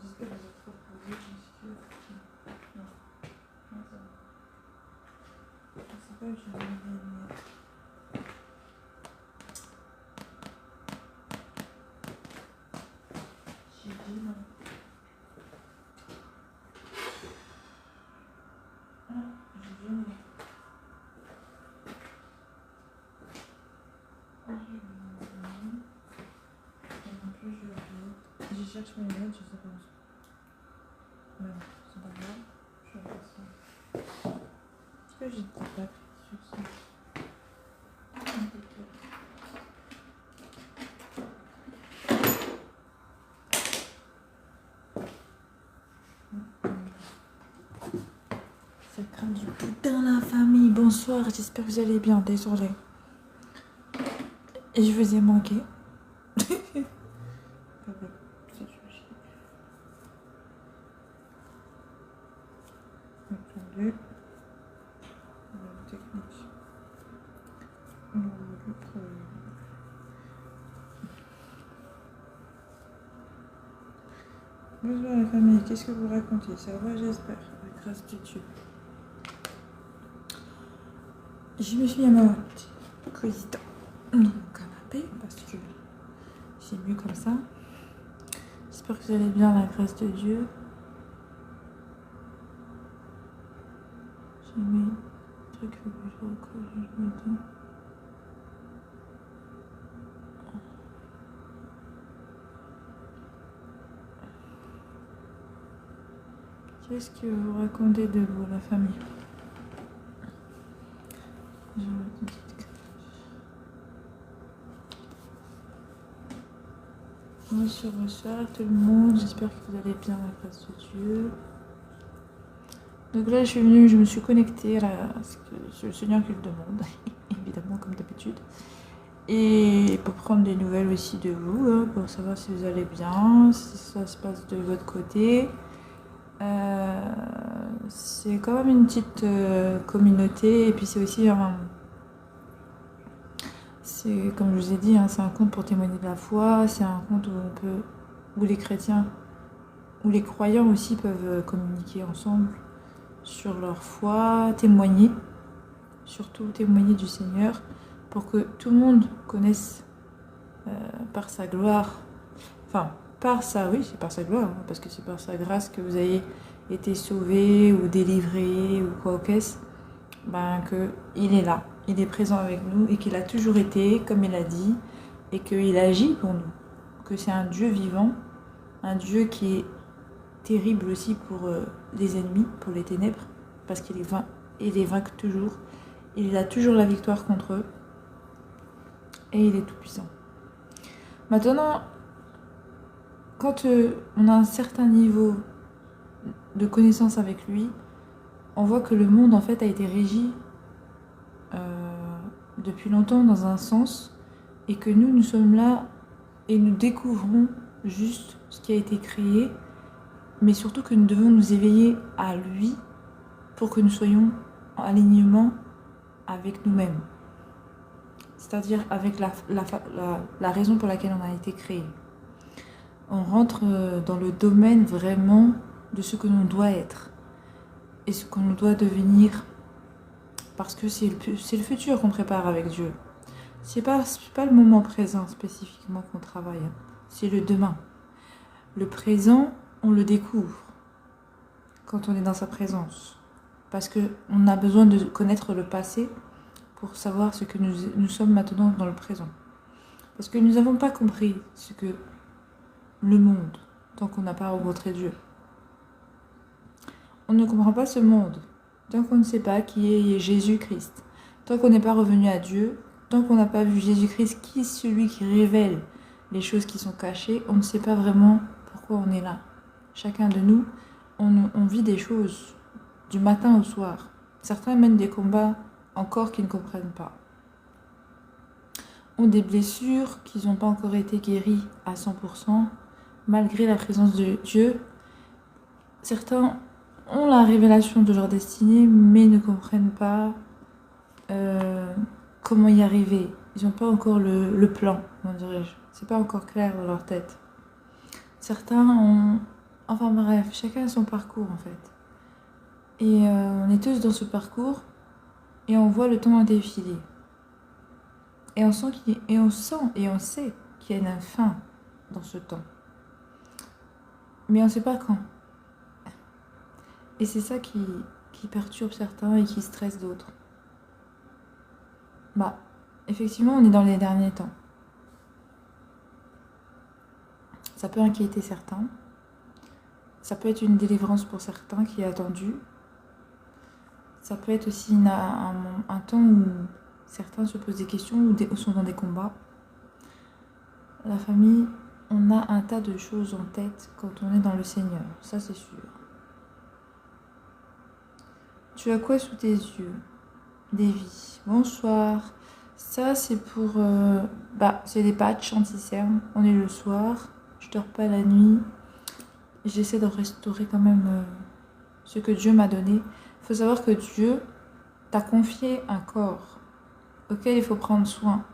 J'espère que vous êtes reposés, non, non, ça va. Je sais pas, j'ai envie de venir. J'ai dit non. Ah, j'ai dit non. Et non plus, je vais. Je cherche mes notes, je sais pas où. Ouais, c'est pas grave. Je vais faire ça. Est-ce que j'ai dit pas sur ça? Ça craint du putain la famille. Bonsoir, j'espère que vous allez bien. Désolée. Et je vous ai manqué. Attendez. Technique. Bonsoir la famille, qu'est-ce que vous racontez? Ça va, j'espère, avec grâce de Dieu. Je me suis mis à ma petite cosita dans mon canapé parce que c'est mieux comme ça. J'espère que vous allez bien, la grâce de Dieu. J'ai mis un truc que je recolle, je me dis. Qu'est-ce que vous racontez de vous, la famille? Bonsoir tout le monde, j'espère que vous allez bien, la grâce de Dieu. Donc là, je suis venue, je me suis connectée là, parce que c'est le Seigneur qui le demande, évidemment, comme d'habitude. Et pour prendre des nouvelles aussi de vous, hein, pour savoir si vous allez bien, si ça se passe de votre côté. C'est quand même une petite communauté, et puis c'est aussi c'est comme je vous ai dit, hein, c'est un compte pour témoigner de la foi, c'est un compte où les chrétiens, où les croyants aussi peuvent communiquer ensemble sur leur foi, témoigner, surtout témoigner du Seigneur, pour que tout le monde connaisse par sa gloire, enfin oui, c'est par sa gloire, hein, parce que c'est par sa grâce que vous avez été sauvés ou délivrés ou quoi qu'est-ce, qu'il est là, il est présent avec nous et qu'il a toujours été, comme il a dit, et qu'il agit pour nous, que c'est un Dieu vivant, un Dieu qui est terrible aussi pour les ennemis, pour les ténèbres, parce qu'il les vainc toujours, il a toujours la victoire contre eux, et il est tout puissant. Maintenant, quand on a un certain niveau de connaissance avec lui, on voit que le monde en fait a été régi depuis longtemps dans un sens, et que nous sommes là et nous découvrons juste ce qui a été créé, mais surtout que nous devons nous éveiller à lui pour que nous soyons en alignement avec nous-mêmes, c'est-à-dire avec la raison pour laquelle on a été créé. On rentre dans le domaine vraiment de ce que l'on doit être et ce qu'on doit devenir, parce que c'est le futur qu'on prépare avec Dieu. C'est pas le moment présent spécifiquement qu'on travaille, hein. C'est le demain. Le présent, on le découvre quand on est dans sa présence, parce qu'on a besoin de connaître le passé pour savoir ce que nous sommes maintenant dans le présent. Parce que nous n'avons pas compris ce que le monde, tant qu'on n'a pas rencontré Dieu. On ne comprend pas ce monde tant qu'on ne sait pas qui est Jésus-Christ. Tant qu'on n'est pas revenu à Dieu, tant qu'on n'a pas vu Jésus-Christ, qui est celui qui révèle les choses qui sont cachées, on ne sait pas vraiment pourquoi on est là. chacun de nous, on vit des choses du matin au soir. Certains mènent des combats encore qu'ils ne comprennent pas. Ont des blessures qui n'ont pas encore été guéries à 100%, malgré la présence de Dieu. Certains ont la révélation de leur destinée, mais ne comprennent pas comment y arriver. Ils n'ont pas encore le plan, comment dirais-je. C'est pas encore clair dans leur tête. Certains ont... Enfin bref, chacun a son parcours en fait. Et on est tous dans ce parcours et on voit le temps défiler. Et on sent et on sait qu'il y a une fin dans ce temps. Mais on ne sait pas quand. Et c'est ça qui perturbe certains et qui stresse d'autres. Bah, effectivement, on est dans les derniers temps. Ça peut inquiéter certains. Ça peut être une délivrance pour certains qui est attendue. Ça peut être aussi un temps où certains se posent des questions ou sont dans des combats. La famille, on a un tas de choses en tête quand on est dans le Seigneur, ça c'est sûr. Tu as quoi sous tes yeux? Des vies. Bonsoir. Ça c'est pour... c'est des patchs anti-cerne. On est le soir. Je dors pas la nuit. J'essaie de restaurer quand même ce que Dieu m'a donné. Il faut savoir que Dieu t'a confié un corps auquel il faut prendre soin.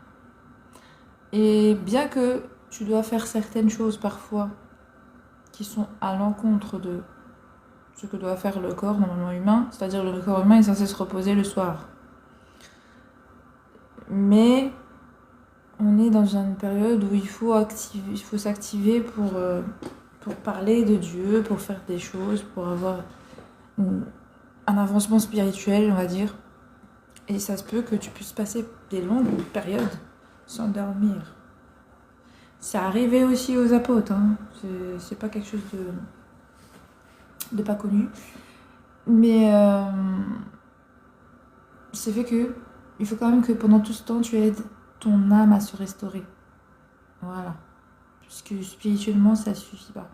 Et bien que tu dois faire certaines choses parfois qui sont à l'encontre de ce que doit faire le corps normalement humain, c'est-à-dire le corps humain est censé se reposer le soir. Mais on est dans une période où il faut s'activer pour parler de Dieu, pour faire des choses, pour avoir un avancement spirituel, on va dire. Et ça se peut que tu puisses passer des longues périodes sans dormir. Ça arrivait aussi aux apôtres, hein. C'est pas quelque chose de pas connu. Mais c'est fait que il faut quand même que pendant tout ce temps, tu aides ton âme à se restaurer. Voilà. Puisque spirituellement, ça suffit pas.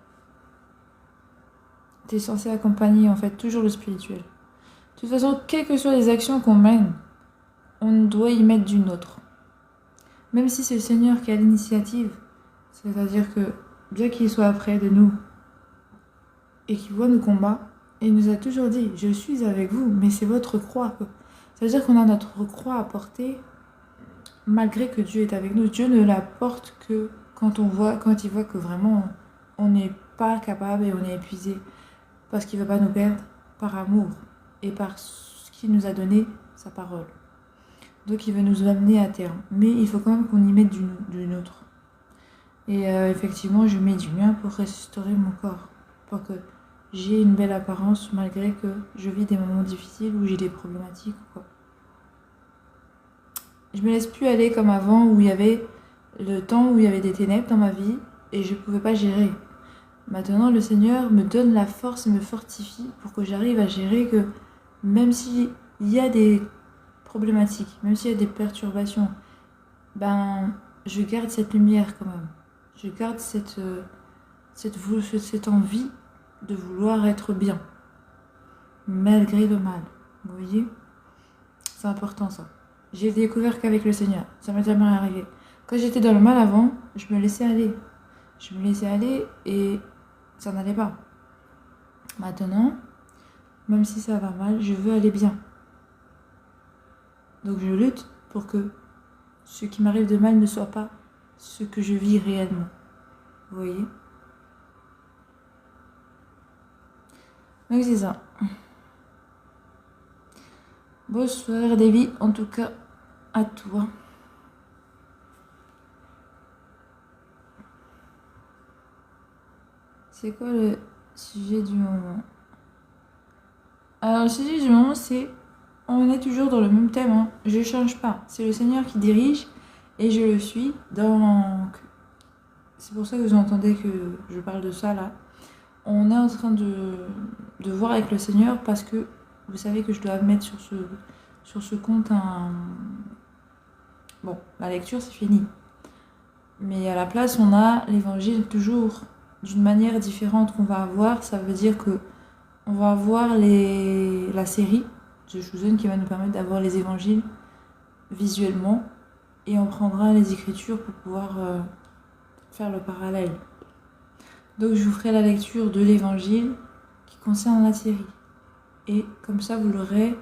Tu es censé accompagner en fait toujours le spirituel. De toute façon, quelles que soient les actions qu'on mène, on doit y mettre du nôtre. Même si c'est le Seigneur qui a l'initiative, c'est-à-dire que bien qu'il soit près de nous et qu'il voit nos combats, il nous a toujours dit « Je suis avec vous, mais c'est votre croix. » Ça veut dire qu'on a notre croix à porter malgré que Dieu est avec nous. Dieu ne la porte que quand il voit que vraiment on n'est pas capable et on est épuisé. Parce qu'il ne veut pas nous perdre par amour et par ce qu'il nous a donné, sa parole. Donc il veut nous amener à terme. Mais il faut quand même qu'on y mette du nôtre. Et effectivement, je mets du mien pour restaurer mon corps. Pour que j'ai une belle apparence malgré que je vis des moments difficiles où j'ai des problématiques ou quoi. Je me laisse plus aller comme avant où il y avait le temps où il y avait des ténèbres dans ma vie et je ne pouvais pas gérer. Maintenant, le Seigneur me donne la force et me fortifie pour que j'arrive à gérer que même s'il y a des problématiques, même s'il y a des perturbations, je garde cette lumière quand même. Je garde cette envie de vouloir être bien, malgré le mal. Vous voyez? C'est important ça. J'ai découvert qu'avec le Seigneur, ça m'est jamais arrivé. Quand j'étais dans le mal avant, je me laissais aller. Je me laissais aller et ça n'allait pas. Maintenant, même si ça va mal, je veux aller bien. Donc je lutte pour que ce qui m'arrive de mal ne soit pas ce que je vis réellement. Vous voyez? Donc c'est ça. Bonsoir Davy, en tout cas à toi. C'est quoi le sujet du moment? Alors le sujet du moment c'est... On est toujours dans le même thème, hein. Je ne change pas. C'est le Seigneur qui dirige et je le suis. Donc c'est pour ça que vous entendez que je parle de ça là. On est en train de voir avec le Seigneur parce que vous savez que je dois mettre sur ce compte un... Bon, la lecture c'est fini. Mais à la place on a l'évangile toujours d'une manière différente qu'on va avoir. Ça veut dire que on va avoir la série The Chosen qui va nous permettre d'avoir les évangiles visuellement et on prendra les écritures pour pouvoir faire le parallèle. Donc je vous ferai la lecture de l'évangile qui concerne la série. Et comme ça vous l'aurez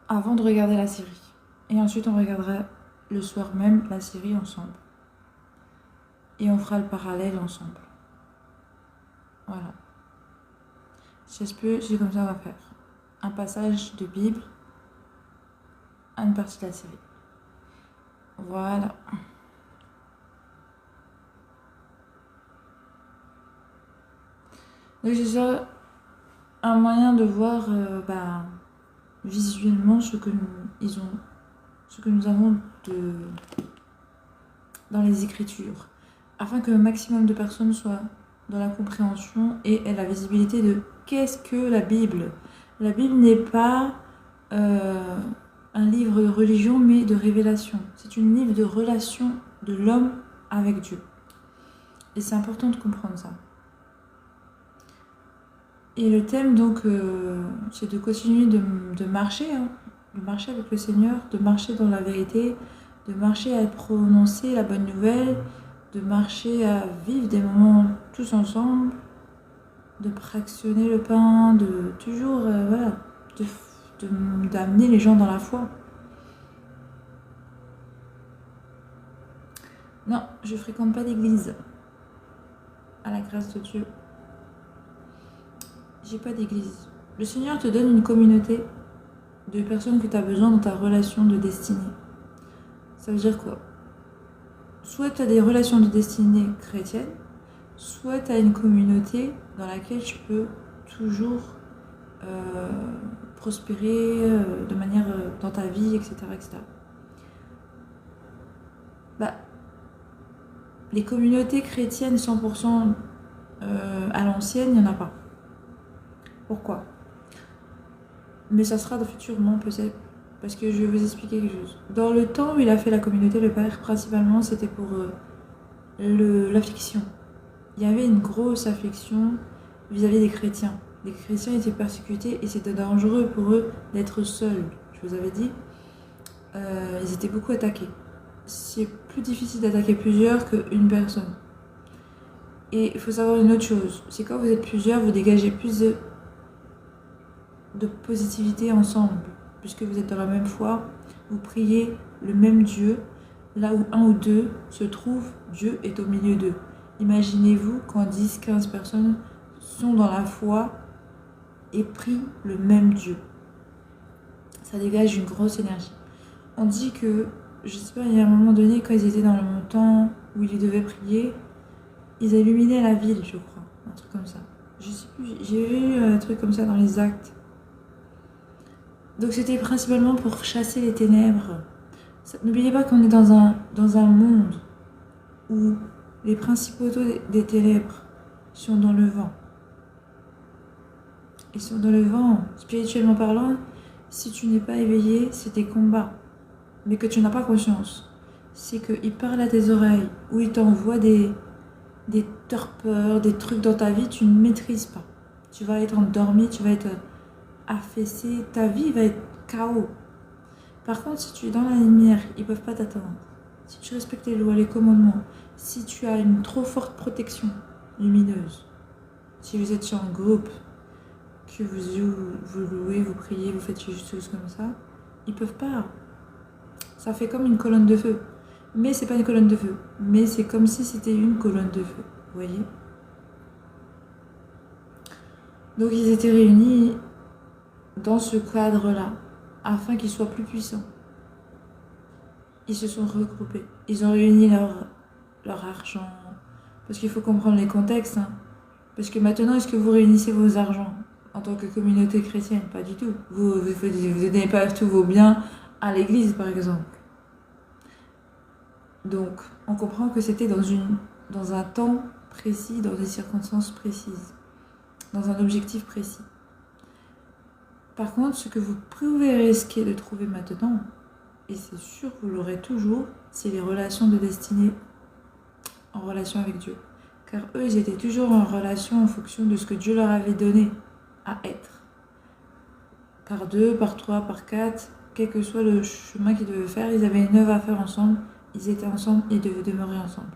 avant de regarder la série. Et ensuite on regardera le soir même la série ensemble. Et on fera le parallèle ensemble. Voilà. C'est comme ça on va faire. Un passage de Bible à une partie de la série. Voilà. Donc c'est ça un moyen de voir visuellement ce que nous avons dans les écritures, afin que le maximum de personnes soient dans la compréhension et aient la visibilité de qu'est-ce que la Bible. La Bible n'est pas un livre de religion, mais de révélation. C'est un livre de relation de l'homme avec Dieu. Et c'est important de comprendre ça. Et le thème, donc, c'est de continuer de marcher, de marcher avec le Seigneur, de marcher dans la vérité, de marcher à prononcer la bonne nouvelle, de marcher à vivre des moments tous ensemble, de fractionner le pain, de toujours, d'amener les gens dans la foi. Non, je fréquente pas d'église. À la grâce de Dieu. J'ai pas d'église. Le Seigneur te donne une communauté de personnes que tu as besoin dans ta relation de destinée. Ça veut dire quoi? Soit tu as des relations de destinée chrétiennes, soit tu as une communauté dans laquelle tu peux toujours prospérer de manière dans ta vie, etc. etc. Les communautés chrétiennes 100% à l'ancienne, il n'y en a pas. Pourquoi? Mais ça sera futurement peut-être, parce que je vais vous expliquer quelque chose. Dans le temps où il a fait la communauté, le Père, principalement, c'était pour l'affliction. Il y avait une grosse affliction vis-à-vis des chrétiens. Les chrétiens étaient persécutés et c'était dangereux pour eux d'être seuls. Je vous avais dit, ils étaient beaucoup attaqués. C'est plus difficile d'attaquer plusieurs qu'une personne. Et il faut savoir une autre chose, c'est quand vous êtes plusieurs, vous dégagez plus de positivité ensemble, puisque vous êtes dans la même foi, vous priez le même Dieu, là où un ou deux se trouvent, Dieu est au milieu d'eux. Imaginez-vous quand 10-15 personnes sont dans la foi et prient le même Dieu. Ça dégage une grosse énergie. On dit que, je sais pas, il y a un moment donné, quand ils étaient dans le temps où ils devaient prier, ils illuminaient la ville, je crois, un truc comme ça. Je sais plus, j'ai vu un truc comme ça dans les actes. Donc c'était principalement pour chasser les ténèbres. N'oubliez pas qu'on est dans un monde où les principautés des ténèbres sont dans le vent. Ils sont dans le vent, spirituellement parlant. Si tu n'es pas éveillé, c'est des combats, mais que tu n'as pas conscience. C'est qu'ils parlent à tes oreilles, ou ils t'envoient des torpeurs, des trucs dans ta vie, tu ne maîtrises pas. Tu vas être endormi, tu vas être affaissé, ta vie va être chaos. Par contre, si tu es dans la lumière, ils ne peuvent pas t'attendre. Si tu respectes les lois, les commandements, si tu as une trop forte protection lumineuse, si vous êtes sur un groupe, que vous louez, vous priez, vous faites des choses comme ça, ils ne peuvent pas. Ça fait comme une colonne de feu. Mais c'est pas une colonne de feu. Mais c'est comme si c'était une colonne de feu. Vous voyez? Donc ils étaient réunis dans ce cadre-là, afin qu'ils soient plus puissants. Ils se sont regroupés. Ils ont réuni leur argent. Parce qu'il faut comprendre les contextes. Parce que maintenant, est-ce que vous réunissez vos argents en tant que communauté chrétienne? Pas du tout. Vous ne donnez pas tous vos biens à l'église, par exemple. Donc, on comprend que c'était dans un temps précis, dans des circonstances précises, dans un objectif précis. Par contre, ce que vous pouvez risquer de trouver maintenant, et c'est sûr que vous l'aurez toujours, c'est les relations de destinée en relation avec Dieu. Car eux, ils étaient toujours en relation en fonction de ce que Dieu leur avait donné à être. Par 2, par 3, par 4, quel que soit le chemin qu'ils devaient faire, ils avaient une œuvre à faire ensemble, ils étaient ensemble, ils devaient demeurer ensemble.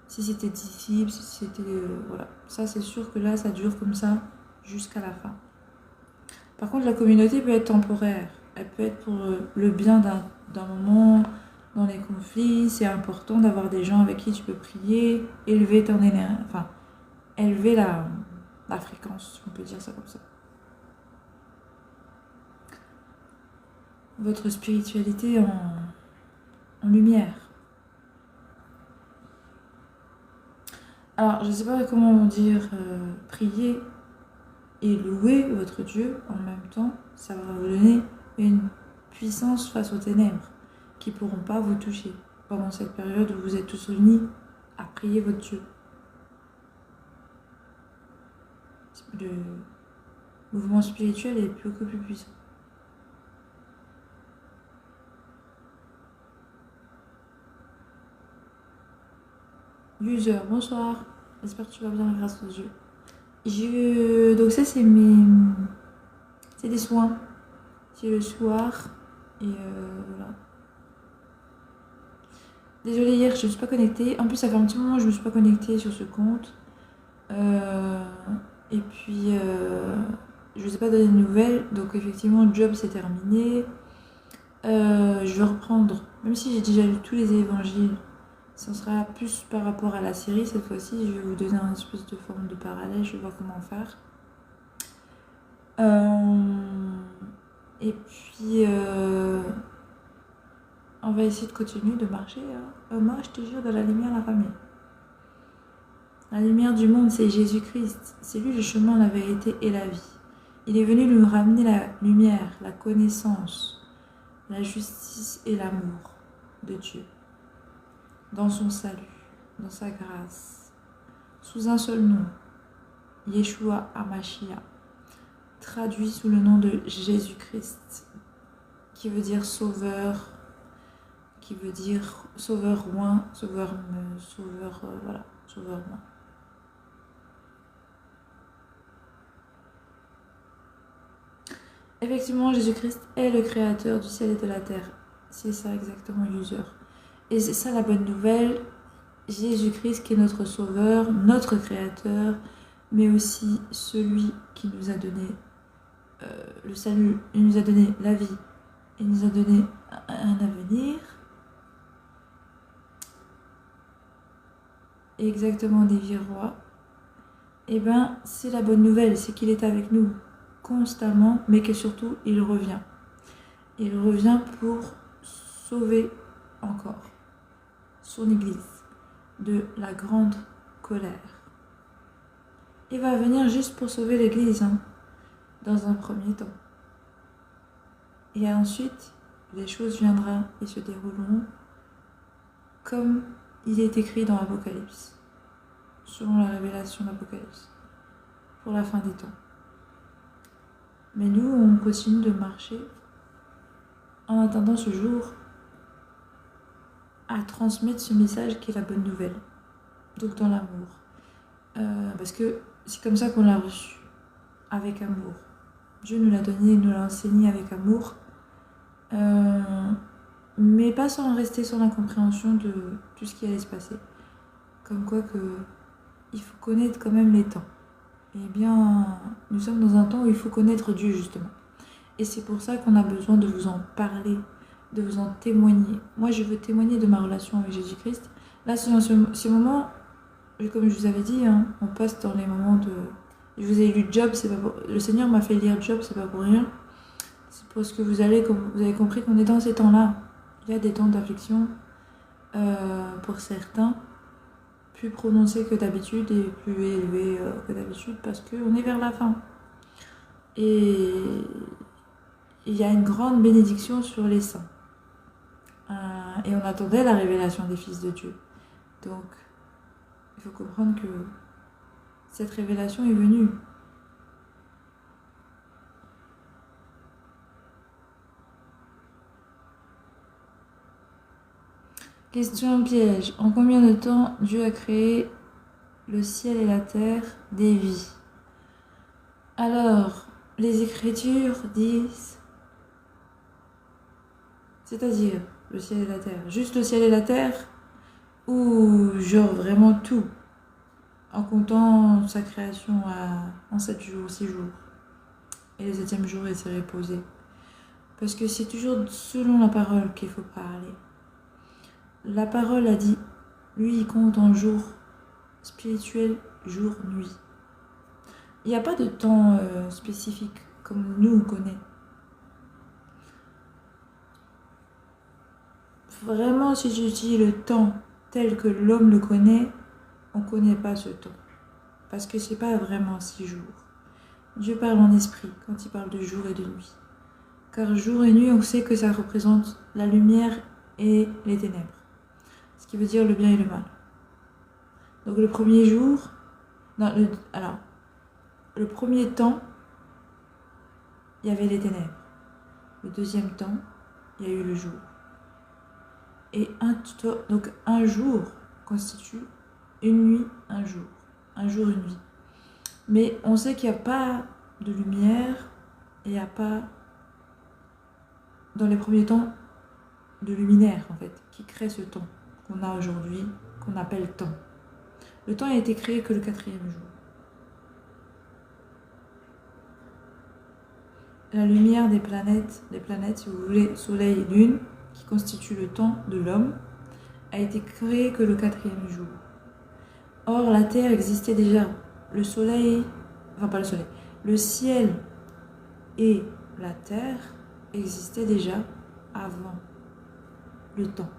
Si c'était disciple, si c'était... voilà. Ça, c'est sûr que là, ça dure comme ça jusqu'à la fin. Par contre, la communauté peut être temporaire. Elle peut être pour le bien d'un moment, dans les conflits. C'est important d'avoir des gens avec qui tu peux prier, élever ton énergie, enfin, élever la fréquence, on peut dire ça comme ça. Votre spiritualité en lumière. Alors, je ne sais pas comment dire prier et louer votre Dieu en même temps. Ça va vous donner une puissance face aux ténèbres qui ne pourront pas vous toucher pendant cette période où vous êtes tous unis à prier votre Dieu. Le mouvement spirituel est beaucoup plus puissant. User, bonsoir. J'espère que tu vas bien grâce aux yeux. Donc ça c'est des soins. C'est le soir. Et voilà. Désolée, hier je ne me suis pas connectée. En plus ça fait un petit moment que je ne me suis pas connectée sur ce compte. Et puis je ne vous ai pas donné de nouvelles. Donc effectivement le job s'est terminé. Je vais reprendre, même si j'ai déjà lu tous les évangiles. Ça sera plus par rapport à la série cette fois-ci. Je vais vous donner une espèce de forme de parallèle. Je vais voir comment faire. Et puis, on va essayer de continuer de marcher. Moi, je te jure, dans la lumière, la famille. La lumière du monde, c'est Jésus-Christ. C'est lui le chemin, la vérité et la vie. Il est venu nous ramener la lumière, la connaissance, la justice et l'amour de Dieu. Dans son salut, dans sa grâce, sous un seul nom, Yeshua HaMashiach, traduit sous le nom de Jésus-Christ, qui veut dire sauveur, qui veut dire sauveur roi, sauveur roi. Effectivement, Jésus-Christ est le créateur du ciel et de la terre. C'est ça exactement, user. Et c'est ça la bonne nouvelle. Jésus-Christ qui est notre sauveur, notre créateur, mais aussi celui qui nous a donné le salut, il nous a donné la vie, il nous a donné un avenir. Et exactement des vies rois. Et ben c'est la bonne nouvelle, c'est qu'il est avec nous constamment, mais que surtout il revient. Il revient pour sauver encore son Église de la grande colère. Il va venir juste pour sauver l'Église, dans un premier temps. Et ensuite, les choses viendront et se dérouleront comme il est écrit dans l'Apocalypse, selon la révélation d'Apocalypse, pour la fin des temps. Mais nous, on continue de marcher en attendant ce jour à transmettre ce message qui est la bonne nouvelle, donc dans l'amour. Parce que c'est comme ça qu'on l'a reçu, avec amour. Dieu nous l'a donné, il nous l'a enseigné avec amour, mais pas sans rester sur l'incompréhension de tout ce qui allait se passer. Comme quoi que il faut connaître quand même les temps. Eh bien, nous sommes dans un temps où il faut connaître Dieu justement. Et c'est pour ça qu'on a besoin de vous en parler, de vous en témoigner. Moi, je veux témoigner de ma relation avec Jésus-Christ. Là, ce moment, comme je vous avais dit, on passe dans les moments de... Je vous ai lu Job, c'est pas pour... Le Seigneur m'a fait lire Job, c'est pas pour rien. C'est parce que vous avez compris qu'on est dans ces temps-là. Il y a des temps d'affliction pour certains, plus prononcés que d'habitude et plus élevés que d'habitude parce qu'on est vers la fin. Et il y a une grande bénédiction sur les saints. Et on attendait la révélation des fils de Dieu. Donc, il faut comprendre que cette révélation est venue. Question piège. En combien de temps Dieu a créé le ciel et la terre des vies? Alors, les Écritures disent, c'est-à-dire le ciel et la terre, juste le ciel et la terre, ou genre vraiment tout, en comptant sa création en 7 jours, 6 jours, et le 7e jour il s'est reposé. Parce que c'est toujours selon la parole qu'il faut parler. La parole a dit, lui il compte en jours spirituels, jour, nuit. Il n'y a pas de temps spécifique comme nous on connaît. Vraiment, si je dis le temps tel que l'homme le connaît, on ne connaît pas ce temps. Parce que c'est pas vraiment 6 jours. Dieu parle en esprit quand il parle de jour et de nuit. Car jour et nuit, on sait que ça représente la lumière et les ténèbres. Ce qui veut dire le bien et le mal. Donc le premier jour, le premier temps, il y avait les ténèbres. Le deuxième temps, il y a eu le jour. Et donc un jour constitue une nuit, un jour. Un jour, une nuit. Mais on sait qu'il n'y a pas de lumière et il n'y a pas, dans les premiers temps, de luminaire en fait, qui crée ce temps qu'on a aujourd'hui, qu'on appelle temps. Le temps a été créé que le 4e jour. La lumière des planètes, si vous voulez, soleil et lune, qui constituent le temps de l'homme, a été créée que le 4e jour. Or, la Terre existait déjà. Le ciel et la Terre existaient déjà avant le temps.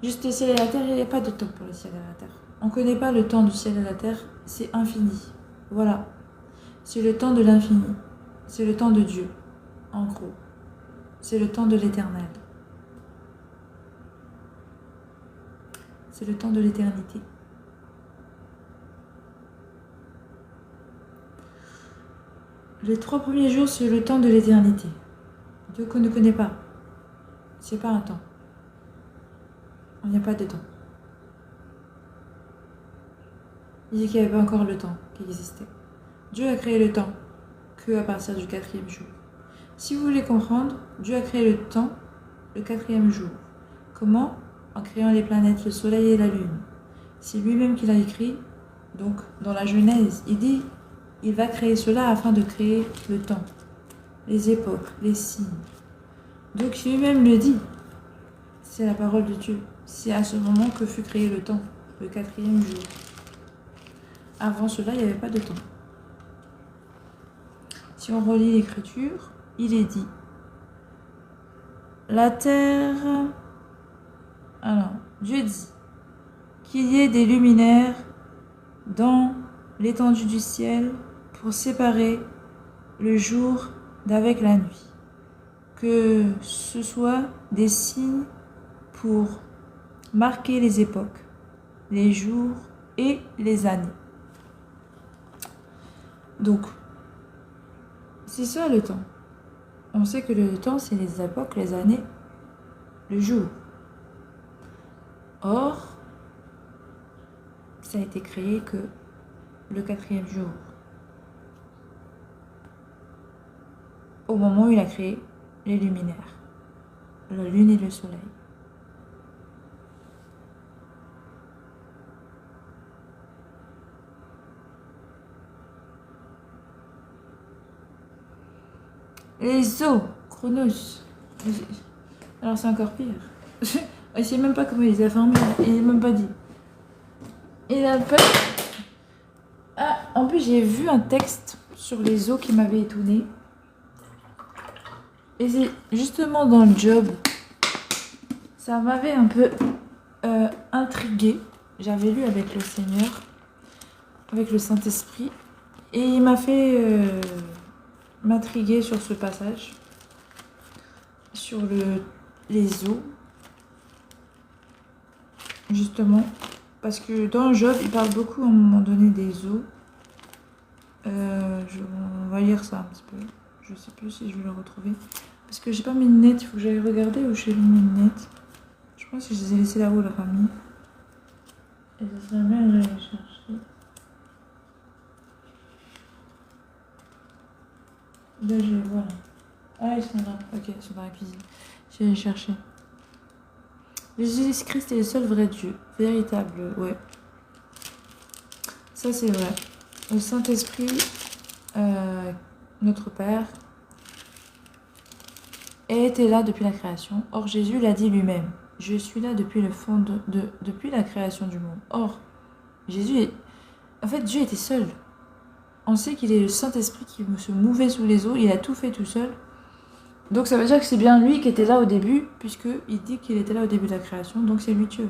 Juste le ciel et la terre, il n'y a pas de temps pour le ciel et la terre. On ne connaît pas le temps du ciel et de la terre, c'est infini. Voilà. C'est le temps de l'infini. C'est le temps de Dieu, en gros. C'est le temps de l'éternel. C'est le temps de l'éternité. Les 3 premiers jours, c'est le temps de l'éternité. Dieu qu'on ne connaît pas. C'est pas un temps. Il n'y a pas de temps. Il dit qu'il n'y avait pas encore le temps qui existait. Dieu a créé le temps que à partir du 4e jour. Si vous voulez comprendre, Dieu a créé le temps le 4e jour. Comment? En créant les planètes, le soleil et la lune. C'est lui-même qui l'a écrit. Donc, dans la Genèse, il dit, il va créer cela afin de créer le temps, les époques, les signes. Donc, lui-même le dit. C'est la parole de Dieu. C'est à ce moment que fut créé le temps, le 4e jour. Avant cela, il n'y avait pas de temps. Si on relit l'Écriture, il est dit, la terre... Alors, Dieu dit qu'il y ait des luminaires dans l'étendue du ciel pour séparer le jour d'avec la nuit. Que ce soit des signes pour marquer les époques, les jours et les années. Donc, c'est ça le temps. On sait que le temps, c'est les époques, les années, le jour. Or, ça a été créé que le 4e jour. Au moment où il a créé les luminaires, la lune et le soleil. Les eaux, Chronos. Alors c'est encore pire. Je sais même pas comment il les a formés, il n'est même pas dit. Il a pas... Ah, en plus j'ai vu un texte sur les eaux qui m'avait étonné. Et c'est justement dans le Job. Ça m'avait un peu intriguée. J'avais lu avec le Seigneur, avec le Saint-Esprit. Et il m'a fait m'intriguer sur ce passage. Sur les eaux. Justement. Parce que dans Job, il parle beaucoup à un moment donné des eaux. On va lire ça un petit peu. Je sais plus si je vais le retrouver. Parce que j'ai pas mes lunettes, il faut que j'aille regarder où j'ai mis mes lunettes. Je pense que je les ai laissées là-haut, la famille. Et ça serait bien que j'aille les chercher. Là, voilà. Ah, ils sont là. Ok, ils sont dans la cuisine. Je vais les chercher. Jésus-Christ est le seul vrai Dieu. Véritable, ouais. Ça, c'est vrai. Le Saint-Esprit, notre Père, était là depuis la création. Or, Jésus l'a dit lui-même. Je suis là depuis le fond depuis la création du monde. Or, Jésus est... En fait, Dieu était seul. On sait qu'il est le Saint-Esprit qui se mouvait sous les eaux. Il a tout fait tout seul. Donc ça veut dire que c'est bien lui qui était là au début, puisqu'il dit qu'il était là au début de la création. Donc c'est lui Dieu.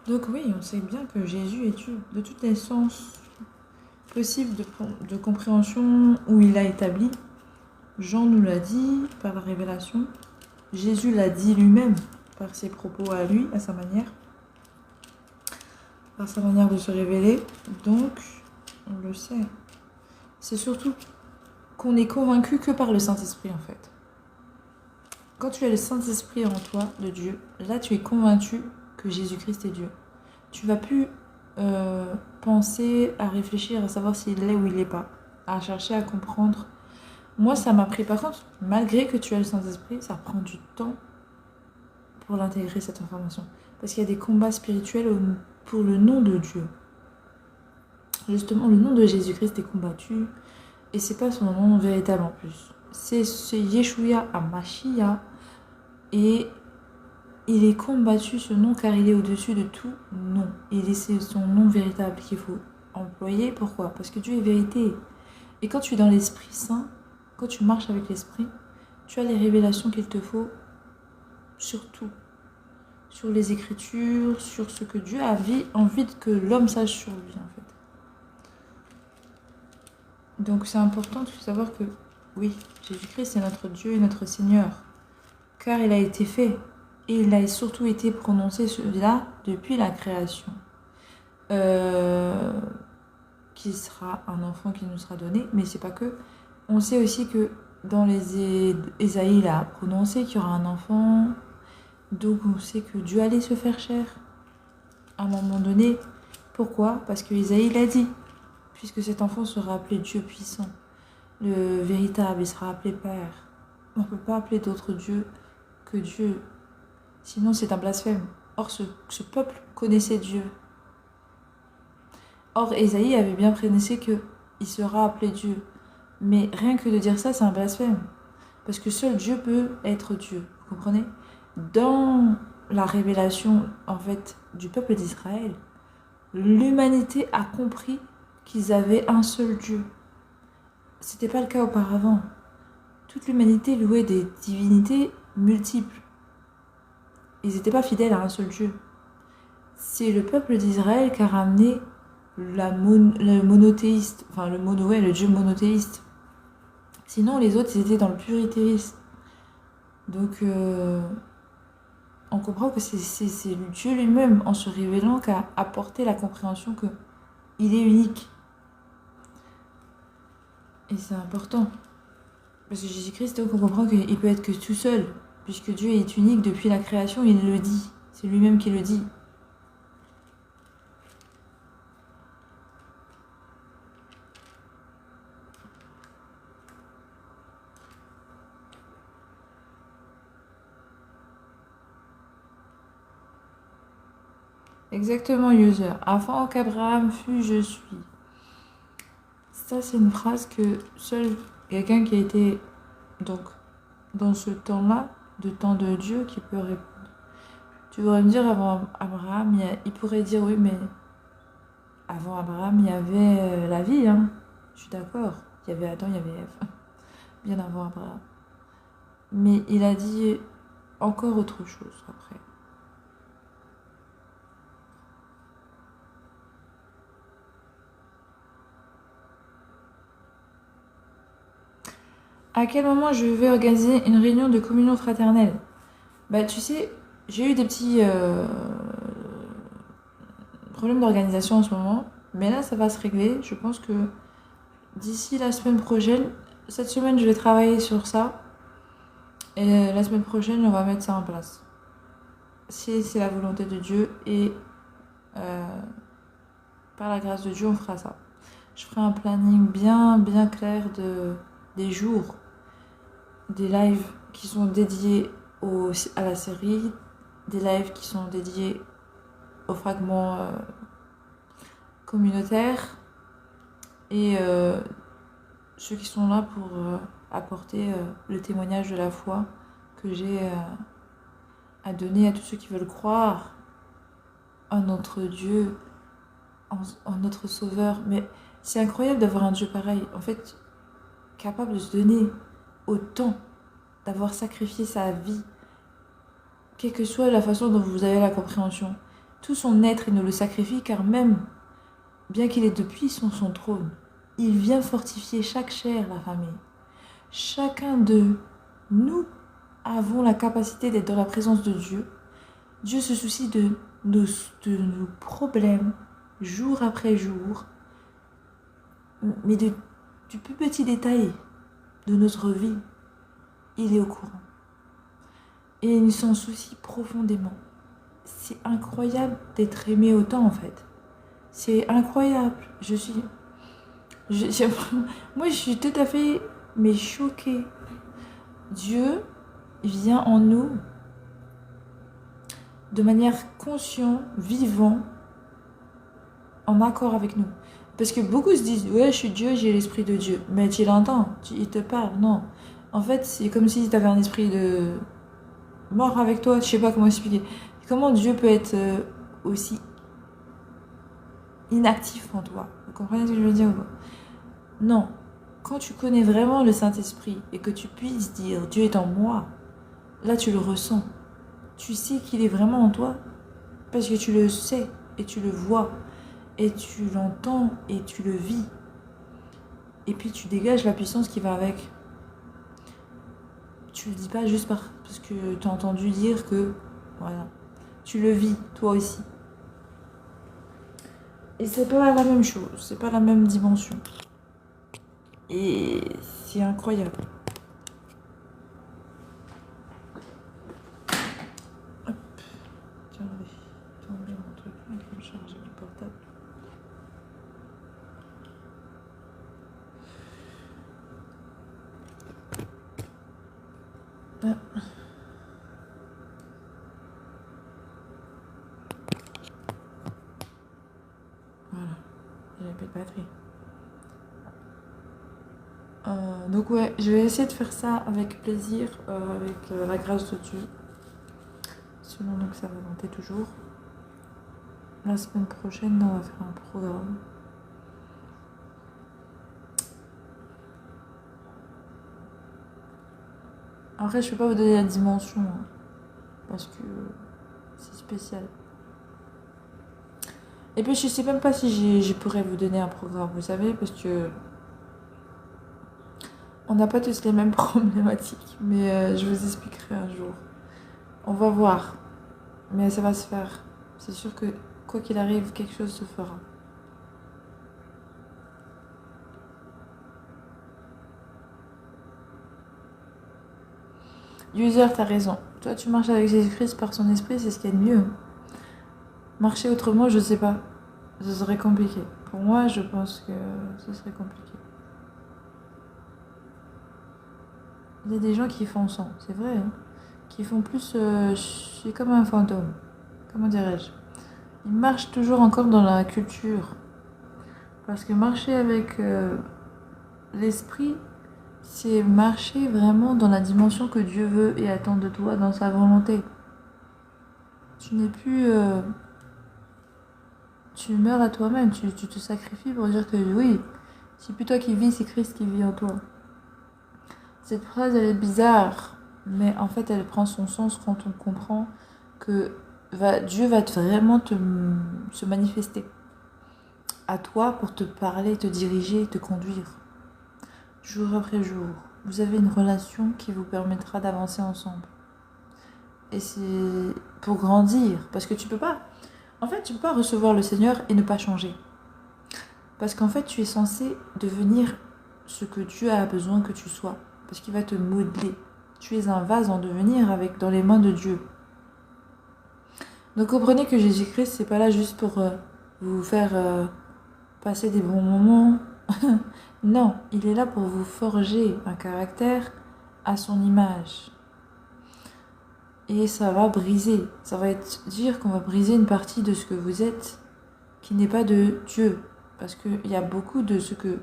Donc oui, on sait bien que Jésus est Dieu. De toutes les sens possibles de compréhension où il a établi, Jean nous l'a dit par la révélation. Jésus l'a dit lui-même par ses propos à lui, à sa manière. Par sa manière de se révéler. Donc, on le sait. C'est surtout qu'on n'est convaincu que par le Saint-Esprit en fait. Quand tu as le Saint-Esprit en toi, de Dieu, là tu es convaincu que Jésus-Christ est Dieu. Tu vas plus penser à réfléchir, à savoir s'il l'est ou il l'est pas, à chercher à comprendre. Moi, ça m'a pris. Par contre, malgré que tu as le Saint-Esprit, ça prend du temps pour l'intégrer, cette information. Parce qu'il y a des combats spirituels pour le nom de Dieu. Justement, le nom de Jésus-Christ est combattu. Et c'est pas son nom véritable en plus. C'est Yeshua Hamashiach. Et il est combattu ce nom car il est au-dessus de tout nom. C'est son nom véritable qu'il faut employer. Pourquoi? Parce que Dieu est vérité. Et quand tu es dans l'Esprit Saint, quand tu marches avec l'Esprit, tu as les révélations qu'il te faut sur tout. Sur les Écritures, sur ce que Dieu a envie que l'homme sache sur lui en fait. Donc c'est important de savoir que oui, Jésus-Christ est notre Dieu et notre Seigneur. Car il a été fait. Et il a surtout été prononcé celui-là depuis la création. Qui sera un enfant qui nous sera donné. Mais c'est pas que. On sait aussi que dans les Ésaïe, il a prononcé qu'il y aura un enfant. Donc on sait que Dieu allait se faire chair. À un moment donné. Pourquoi? Parce que Ésaïe l'a dit. Puisque cet enfant sera appelé Dieu puissant. Le véritable, il sera appelé Père. On ne peut pas appeler d'autres dieux que Dieu. Sinon, c'est un blasphème. Or, ce peuple connaissait Dieu. Or, Ésaïe avait bien prononcé qu'il sera appelé Dieu. Mais rien que de dire ça, c'est un blasphème. Parce que seul Dieu peut être Dieu. Vous comprenez? Dans la révélation, en fait, du peuple d'Israël, l'humanité a compris qu'ils avaient un seul Dieu. C'était pas le cas auparavant. Toute l'humanité louait des divinités multiples. Ils n'étaient pas fidèles à un seul Dieu. C'est le peuple d'Israël qui a ramené le monothéiste, enfin le Dieu monothéiste. Sinon, les autres, ils étaient dans le purithéisme. Donc, on comprend que c'est Dieu lui-même, en se révélant, qui a apporté la compréhension qu'il est unique. Et c'est important. Parce que Jésus-Christ, donc, on comprend qu'il peut être que tout seul. Puisque Dieu est unique depuis la création, il le dit. C'est lui-même qui le dit. Exactement, user. Avant qu'Abraham fût, je suis. Ça, c'est une phrase que seul quelqu'un qui a été donc dans ce temps-là, de temps de Dieu, qui peut répondre. Tu pourrais me dire avant Abraham, il pourrait dire oui, mais avant Abraham, il y avait la vie, hein. Je suis d'accord. Il y avait Adam, il y avait Ève. Bien avant Abraham. Mais il a dit encore autre chose après. À quel moment je vais organiser une réunion de communion fraternelle? Bah, tu sais, j'ai eu des petits problèmes d'organisation en ce moment, mais là, ça va se régler. Je pense que d'ici la semaine prochaine, cette semaine, je vais travailler sur ça, et la semaine prochaine, on va mettre ça en place. Si c'est la volonté de Dieu, et par la grâce de Dieu, on fera ça. Je ferai un planning bien clair des jours, des lives qui sont dédiés à la série, des lives qui sont dédiés aux fragments communautaires et ceux qui sont là pour apporter le témoignage de la foi que j'ai à donner à tous ceux qui veulent croire en notre Dieu, en notre Sauveur. Mais c'est incroyable d'avoir un Dieu pareil, en fait, capable de se donner autant, d'avoir sacrifié sa vie, quelle que soit la façon dont vous avez la compréhension. Tout son être, il nous le sacrifie, car même, bien qu'il est depuis son trône, il vient fortifier chaque chair, la famille. Chacun de nous avons la capacité d'être dans la présence de Dieu. Dieu se soucie de nos problèmes, jour après jour, mais du plus petit détail de notre vie, il est au courant. Et il s'en soucie profondément. C'est incroyable d'être aimé autant, en fait. C'est incroyable. Moi, je suis tout à fait, mais choquée. Dieu vient en nous de manière consciente, vivant, en accord avec nous. Parce que beaucoup se disent, ouais, je suis Dieu, j'ai l'esprit de Dieu. Mais tu l'entends, il te parle, non. En fait, c'est comme si tu avais un esprit de mort avec toi, je sais pas comment expliquer. Comment Dieu peut être aussi inactif en toi? Vous comprenez ce que je veux dire? Non. Quand tu connais vraiment le Saint-Esprit et que tu puisses dire Dieu est en moi, là tu le ressens. Tu sais qu'il est vraiment en toi parce que tu le sais et tu le vois et tu l'entends et tu le vis. Et puis tu dégages la puissance qui va avec. Tu le dis pas juste parce que tu as entendu dire que voilà. Tu le vis toi aussi. Et c'est pas la même chose, c'est pas la même dimension. Et c'est incroyable. Hop. Tiens, je vais enlever mon truc là, je vais charger le portable. Ah. Voilà, il n'y a plus de batterie. Donc ouais, je vais essayer de faire ça avec plaisir, avec la grâce de Dieu. Selon donc sa volonté toujours. La semaine prochaine, on va faire un programme. Après, je ne peux pas vous donner la dimension, hein, parce que c'est spécial. Et puis, je sais même pas si je pourrais vous donner un programme, vous savez, parce que on n'a pas tous les mêmes problématiques, mais je vous expliquerai un jour. On va voir, mais ça va se faire. C'est sûr que quoi qu'il arrive, quelque chose se fera. User, t'as raison. Toi, tu marches avec Jésus-Christ par son esprit, c'est ce qu'il y a de mieux. Marcher autrement, je sais pas. Ce serait compliqué. Pour moi, je pense que ce serait compliqué. Il y a des gens qui font ça, c'est vrai, hein, qui font plus... je suis comme un fantôme. Comment dirais-je? Ils marchent toujours encore dans la culture. Parce que marcher avec l'esprit, c'est marcher vraiment dans la dimension que Dieu veut et attend de toi, dans sa volonté. Tu n'es plus... tu meurs à toi-même, tu te sacrifies pour dire que oui, c'est plus toi qui vis, c'est Christ qui vit en toi. Cette phrase, elle est bizarre, mais en fait, elle prend son sens quand on comprend que Dieu va vraiment se manifester à toi pour te parler, te diriger, te conduire, jour après jour. vous avez une relation qui vous permettra d'avancer ensemble. Et c'est pour grandir, parce que tu peux pas, en fait, tu peux pas recevoir le Seigneur et ne pas changer. Parce qu'en fait, tu es censé devenir ce que Dieu a besoin que tu sois, parce qu'il va te modeler. Tu es un vase en devenir avec dans les mains de Dieu. Donc comprenez que Jésus-Christ, c'est pas là juste pour vous faire passer des bons moments. Non, il est là pour vous forger un caractère à son image. Et ça va briser. Ça va être dire qu'on va briser une partie de ce que vous êtes qui n'est pas de Dieu. Parce qu'il y a beaucoup de ce que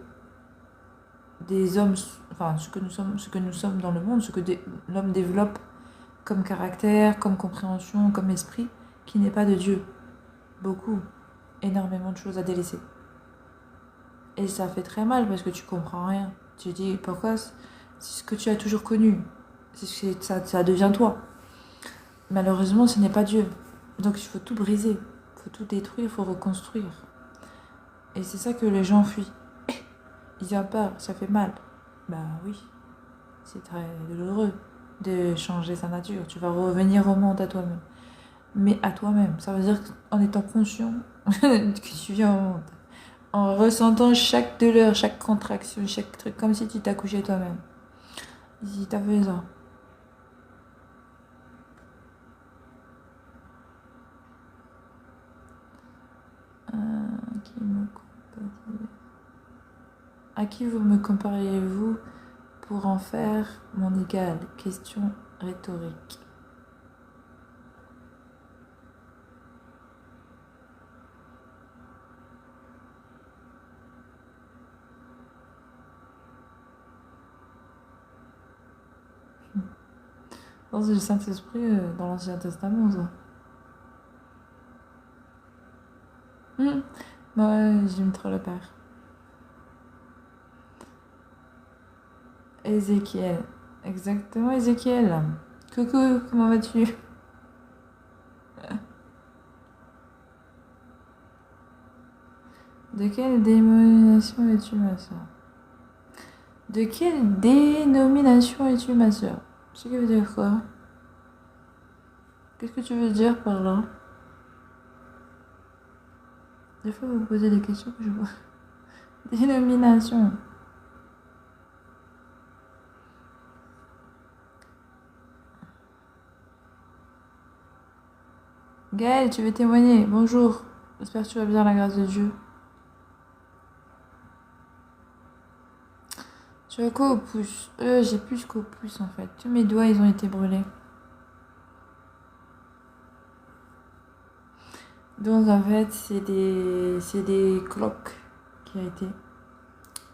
des hommes, enfin ce que nous sommes dans le monde, ce que l'homme développe comme caractère, comme compréhension, comme esprit, qui n'est pas de Dieu. Beaucoup, énormément de choses à délaisser. Et ça fait très mal parce que tu comprends rien. Tu te dis pourquoi c'est ce que tu as toujours connu. Ça devient toi. Malheureusement, ce n'est pas Dieu. Donc il faut tout briser, il faut tout détruire, il faut reconstruire. Et c'est ça que les gens fuient. Ils ont peur, ça fait mal. Bah oui, c'est très douloureux de changer sa nature. Tu vas revenir au monde à toi-même. Mais à toi-même, ça veut dire en étant conscient que tu viens au monde. En ressentant chaque douleur, chaque contraction, chaque truc, comme si tu t'accouchais toi-même. Si t'as fait ça. À qui vous me compariez-vous pour en faire mon égal? Question rhétorique. Dans le Saint-Esprit, dans l'Ancien Testament, ça. Ouais, j'aime trop le Père. Ézéchiel. Exactement, Ézéchiel. Coucou, comment vas-tu? De quelle dénomination es-tu, ma soeur? De quelle dénomination es-tu, ma soeur? Ce qui veut dire quoi? Qu'est-ce que tu veux dire par là? Des fois, vous posez des questions que je vois. Dénomination. Gaël, tu veux témoigner? Bonjour. J'espère que tu vas bien, la grâce de Dieu. Tu as quoi au pouce? J'ai plus qu'au pouce en fait. Tous mes doigts, ils ont été brûlés. Donc en fait, c'est des cloques qui a été.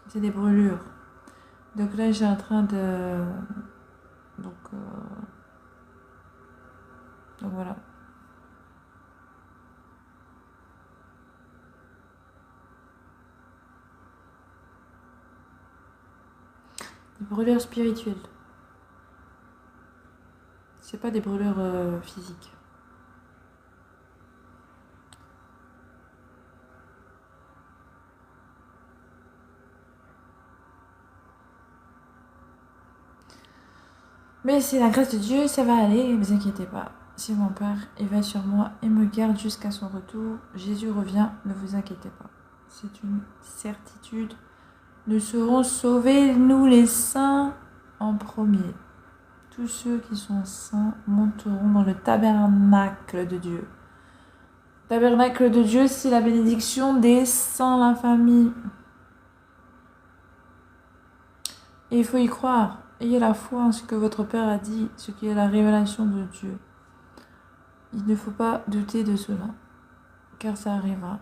C'est des brûlures. Donc là, j'ai en train de. Donc voilà. Des brûlures spirituelles. C'est pas des brûlures physiques. Mais c'est la grâce de Dieu, ça va aller, ne vous inquiétez pas. C'est mon Père, il va sur moi et me garde jusqu'à son retour. Jésus revient, ne vous inquiétez pas. C'est une certitude. Nous serons sauvés, nous les saints, en premier. Tous ceux qui sont saints monteront dans le tabernacle de Dieu. Tabernacle de Dieu, c'est la bénédiction des saints, la famille. Et il faut y croire. Ayez la foi en ce que votre Père a dit, ce qui est la révélation de Dieu. Il ne faut pas douter de cela, car ça arrivera.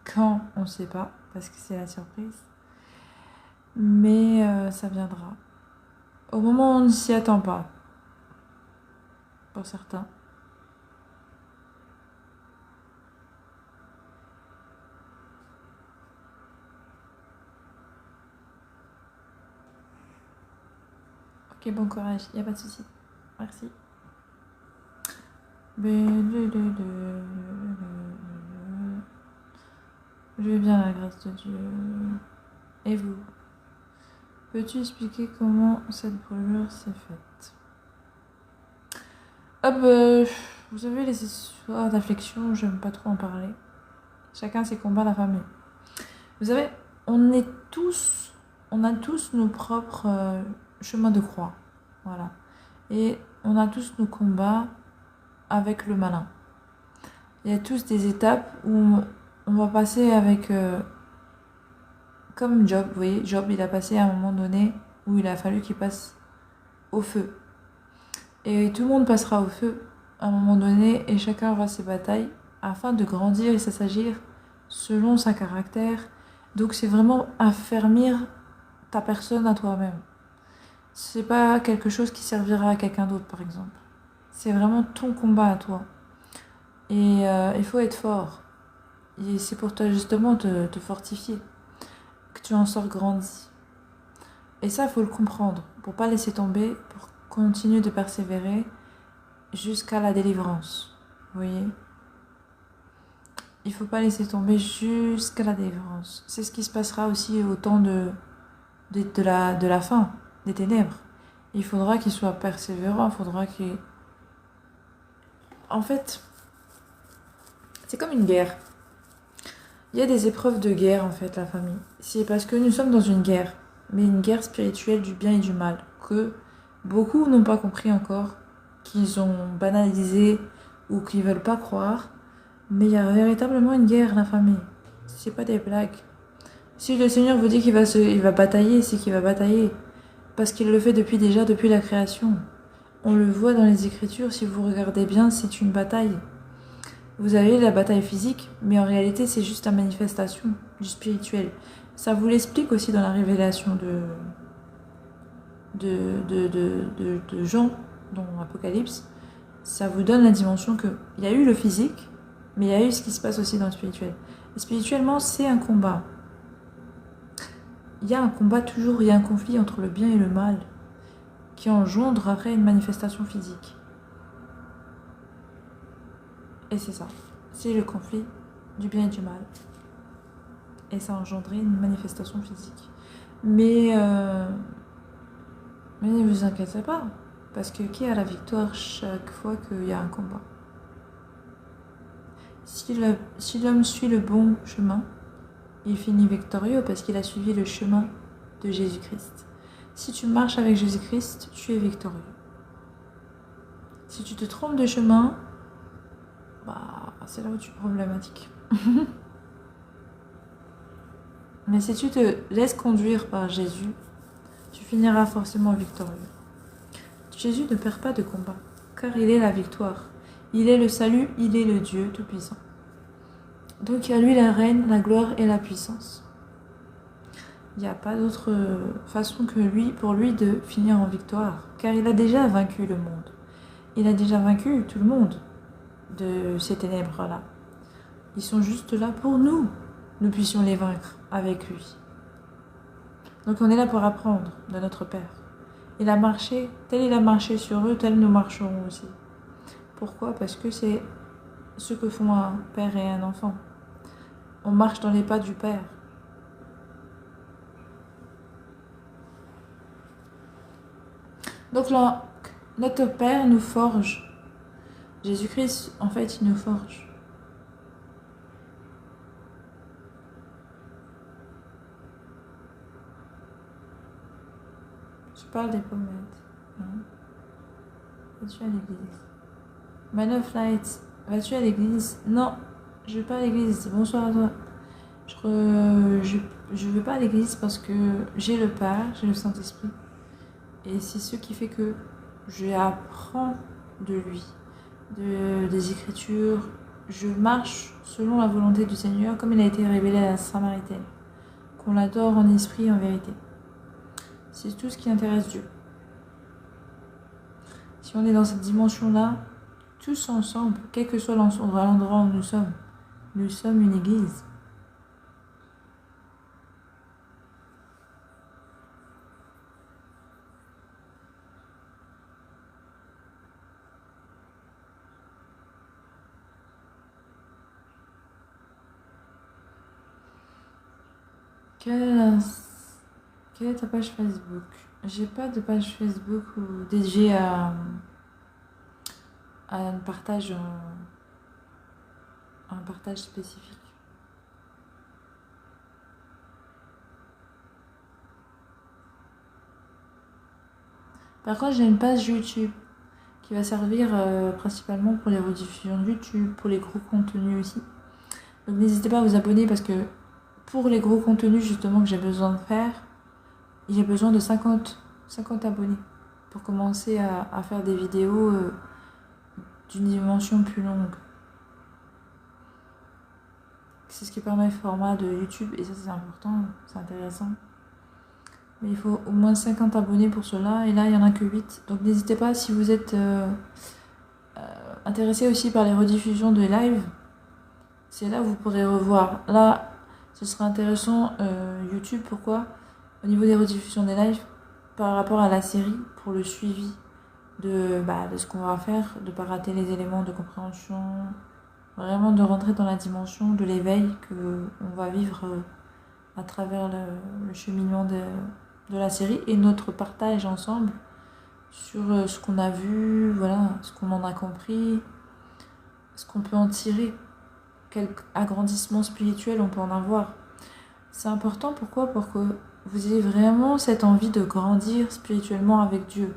Quand, on ne sait pas, parce que c'est la surprise. Mais ça viendra. Au moment où on ne s'y attend pas. Pour certains. Ok, bon courage, il n'y a pas de souci. Merci. Je vais bien, la grâce de Dieu. Et vous? Peux-tu expliquer comment cette brûlure s'est faite? Hop, vous savez, les histoires d'affection, j'aime pas trop en parler. Chacun ses combats, la famille. Vous savez, on a tous nos propres chemins de croix. Voilà. Et on a tous nos combats avec le malin. Il y a tous des étapes où on va passer avec... comme Job, vous voyez, Job, il a passé à un moment donné où il a fallu qu'il passe au feu. Et tout le monde passera au feu à un moment donné et chacun aura ses batailles afin de grandir et s'assagir selon son caractère. Donc c'est vraiment affermir ta personne à toi-même. C'est pas quelque chose qui servira à quelqu'un d'autre, par exemple. C'est vraiment ton combat à toi. Et il faut être fort. Et c'est pour toi justement te fortifier, que tu en sors grandi. Et ça, il faut le comprendre, pour pas laisser tomber, pour continuer de persévérer jusqu'à la délivrance. Vous voyez? Il faut pas laisser tomber jusqu'à la délivrance. C'est ce qui se passera aussi au temps de la fin, des ténèbres. Il faudra qu'il soit persévérant, il faudra qu'il... En fait, c'est comme une guerre. Il y a des épreuves de guerre, en fait, la famille. C'est parce que nous sommes dans une guerre, mais une guerre spirituelle du bien et du mal, que beaucoup n'ont pas compris encore, qu'ils ont banalisé ou qu'ils veulent pas croire. Mais il y a véritablement une guerre, la famille. C'est pas des blagues. Si le Seigneur vous dit il va batailler, c'est qu'il va batailler. Parce qu'il le fait depuis la création. On le voit dans les Écritures, si vous regardez bien, c'est une bataille. Vous avez la bataille physique, mais en réalité, c'est juste la manifestation du spirituel. Ça vous l'explique aussi dans la révélation de Jean, dans l'Apocalypse. Ça vous donne la dimension qu'il y a eu le physique, mais il y a eu ce qui se passe aussi dans le spirituel. Et spirituellement, c'est un combat. Il y a un combat toujours, il y a un conflit entre le bien et le mal qui engendre après une manifestation physique. Et c'est ça, c'est le conflit du bien et du mal. Et ça a engendré une manifestation physique. Mais ne vous inquiétez pas, parce que qui a la victoire chaque fois qu'il y a un combat? Si l'homme suit le bon chemin, il finit victorieux parce qu'il a suivi le chemin de Jésus-Christ. Si tu marches avec Jésus-Christ, tu es victorieux. Si tu te trompes de chemin, c'est là où tu es problématique. Mais si tu te laisses conduire par Jésus, tu finiras forcément victorieux. Jésus ne perd pas de combat, car il est la victoire. Il est le salut, il est le Dieu Tout-Puissant. Donc à lui la reine, la gloire et la puissance. Il n'y a pas d'autre façon que pour lui de finir en victoire, car il a déjà vaincu le monde. Il a déjà vaincu tout le monde de ces ténèbres-là. Ils sont juste là pour nous. Nous puissions les vaincre avec lui. Donc on est là pour apprendre de notre Père. Il a marché, tel il a marché sur eux, tel nous marcherons aussi. Pourquoi? Parce que c'est ce que font un père et un enfant. On marche dans les pas du Père. Donc là, notre Père nous forge. Jésus-Christ, en fait, il nous forge. Je parle des pommettes. Vas-tu à l'église? Man of Light, vas-tu à l'église? Non, je vais pas à l'église. Bonsoir à toi. Je vais pas à l'église parce que j'ai le Père, j'ai le Saint-Esprit. Et c'est ce qui fait que j'apprends de lui, des Écritures. Je marche selon la volonté du Seigneur, comme il a été révélé à la Samaritaine. Qu'on l'adore en esprit et en vérité. C'est tout ce qui intéresse Dieu. Si on est dans cette dimension-là, tous ensemble, quel que soit l'endroit où nous sommes une église. Quelle Quelle est ta page Facebook? J'ai pas de page Facebook ou dédiée à un partage spécifique. Par contre, j'ai une page YouTube qui va servir principalement pour les rediffusions de YouTube, pour les gros contenus aussi. Donc n'hésitez pas à vous abonner parce que pour les gros contenus justement que j'ai besoin de faire, j'ai besoin de 50 abonnés pour commencer à faire des vidéos d'une dimension plus longue. C'est ce qui permet le format de YouTube et ça c'est important, c'est intéressant. Mais il faut au moins 50 abonnés pour cela et là il n'y en a que 8. Donc n'hésitez pas si vous êtes intéressé aussi par les rediffusions de live. C'est là où vous pourrez revoir. Là, ce sera intéressant YouTube. Pourquoi? Au niveau des rediffusions des lives, par rapport à la série, pour le suivi de ce qu'on va faire, de ne pas rater les éléments de compréhension, vraiment de rentrer dans la dimension de l'éveil qu'on va vivre à travers le cheminement de la série et notre partage ensemble sur ce qu'on a vu, voilà, ce qu'on en a compris, ce qu'on peut en tirer. Quel agrandissement spirituel on peut en avoir. C'est important, pourquoi? Pour que vous ayez vraiment cette envie de grandir spirituellement avec Dieu.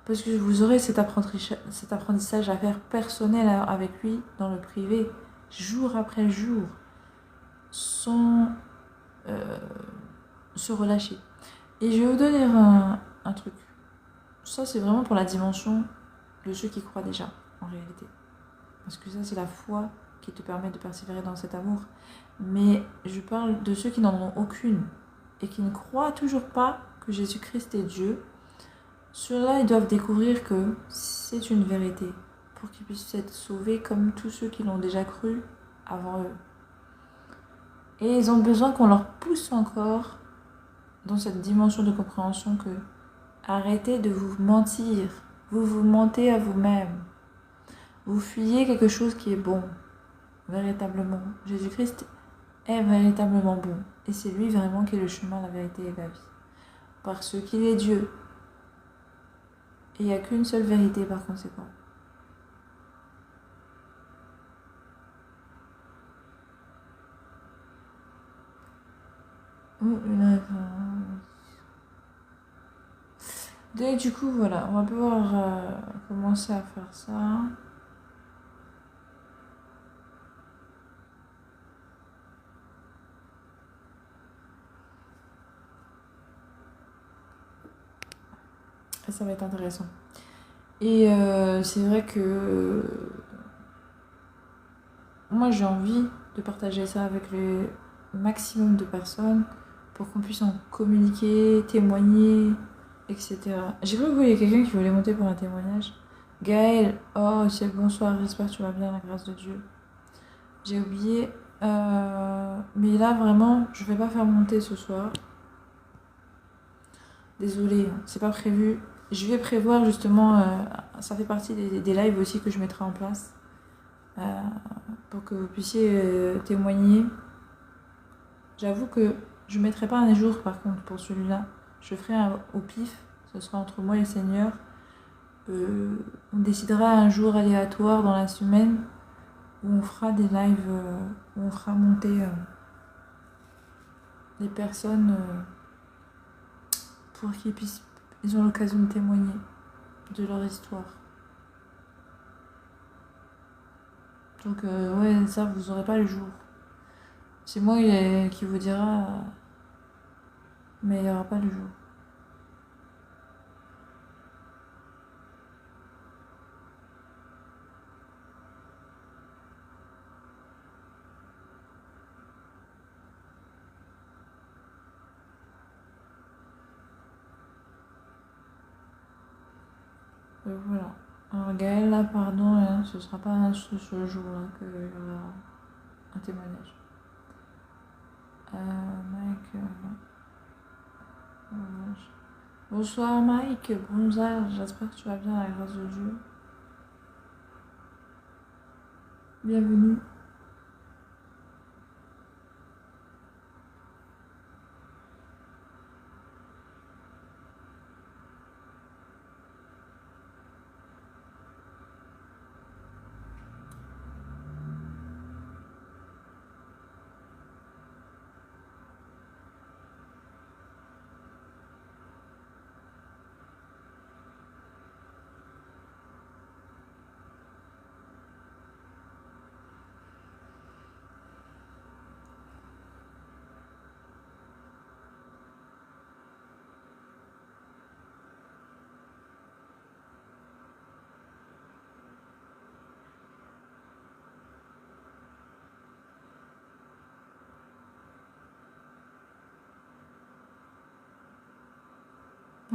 Parce que vous aurez cet apprentissage à faire personnel avec lui, dans le privé, jour après jour, sans se relâcher. Et je vais vous donner un truc. Ça, c'est vraiment pour la dimension de ceux qui croient déjà, en réalité. Parce que ça, c'est la foi qui te permet de persévérer dans cet amour. Mais je parle de ceux qui n'en ont aucune et qui ne croient toujours pas que Jésus-Christ est Dieu. Ceux-là, ils doivent découvrir que c'est une vérité pour qu'ils puissent être sauvés comme tous ceux qui l'ont déjà cru avant eux. Et ils ont besoin qu'on leur pousse encore dans cette dimension de compréhension que arrêtez de vous mentir, vous vous mentez à vous-même. Vous fuyez quelque chose qui est bon, véritablement. Jésus-Christ est véritablement bon. Et c'est lui vraiment qui est le chemin, la vérité et la vie. Parce qu'il est Dieu. Et il n'y a qu'une seule vérité par conséquent. Une référence. Donc, du coup, voilà, on va pouvoir commencer à faire ça. Et ça va être intéressant. Et c'est vrai que moi j'ai envie de partager ça avec le maximum de personnes pour qu'on puisse en communiquer, témoigner, etc. J'ai cru que vous voyez quelqu'un qui voulait monter pour un témoignage. Gaël, oh c'est bonsoir, j'espère que tu vas bien, la grâce de Dieu. J'ai oublié, mais là vraiment, je vais pas faire monter ce soir. Désolée, c'est pas prévu. Je vais prévoir justement, ça fait partie des lives aussi que je mettrai en place pour que vous puissiez témoigner. J'avoue que je ne mettrai pas un jour par contre pour celui-là. Je ferai au pif, ce sera entre moi et le Seigneur. On décidera un jour aléatoire dans la semaine où on fera des lives, où on fera monter les personnes pour qu'ils puissent, ils ont l'occasion de témoigner de leur histoire. Donc ouais, ça vous aurez pas le jour. C'est moi qui vous dira, mais il n'y aura pas le jour. Voilà. Alors Gaël, là, pardon, hein, ce sera pas ce jour-là qu'il y aura un témoignage. Mike. Bonsoir Mike, bonsoir, j'espère que tu vas bien à la grâce de Dieu. Bienvenue.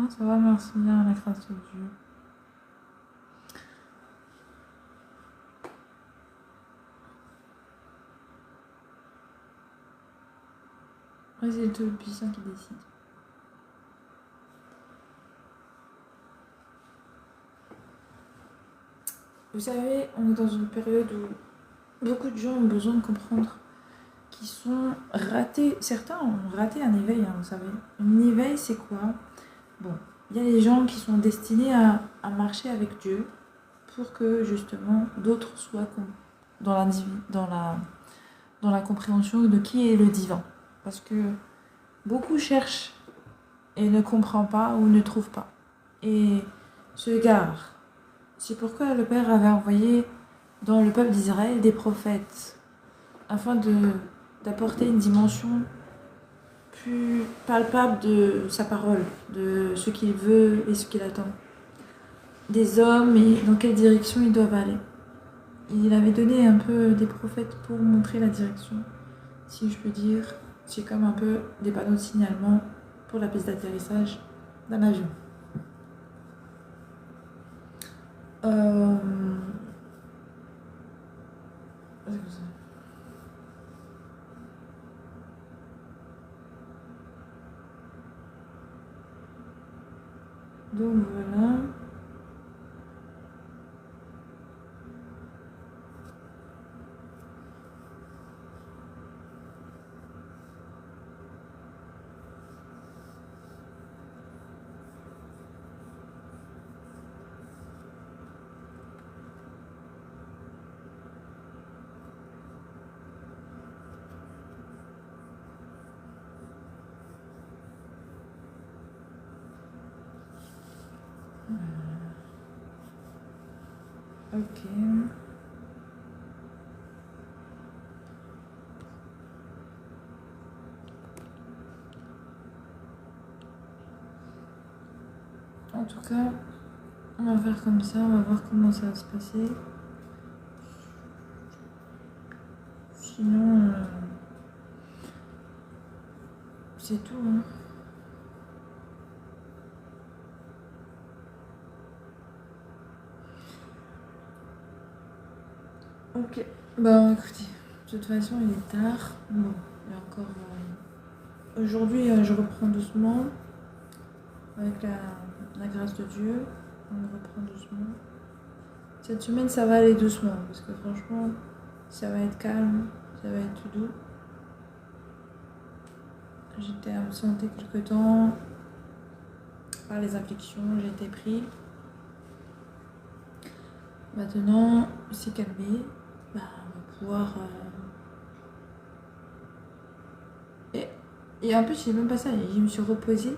Ah, ça va, merci bien, la grâce de Dieu. Après, c'est tout le puissant qui décide. Vous savez, on est dans une période où beaucoup de gens ont besoin de comprendre qu'ils sont ratés. Certains ont raté un éveil, hein, vous savez. Un éveil, c'est quoi? Bon, il y a les gens qui sont destinés à marcher avec Dieu pour que justement d'autres soient dans la compréhension de qui est le divin. Parce que beaucoup cherchent et ne comprennent pas ou ne trouvent pas. Et se égarent. C'est pourquoi le Père avait envoyé dans le peuple d'Israël des prophètes afin d'apporter une dimension plus palpable de sa parole, de ce qu'il veut et ce qu'il attend des hommes et dans quelle direction ils doivent aller. Il avait donné un peu des prophètes pour montrer la direction, si je peux dire. C'est comme un peu des panneaux de signalement pour la piste d'atterrissage d'un avion. Donc voilà. Ok. En tout cas, on va faire comme ça, on va voir comment ça va se passer. Sinon, c'est tout. Hein. Ok. Bah écoutez, de toute façon il est tard. Bon, il y a encore... Aujourd'hui je reprends doucement. Avec la grâce de Dieu. On reprend doucement. Cette semaine ça va aller doucement. Parce que franchement, ça va être calme. Ça va être tout doux. J'étais absentée quelque temps. Par les afflictions, j'ai été pris. Maintenant, c'est calmé. Bah, on va pouvoir... Et en plus, c'est même pas ça. Je me suis reposée.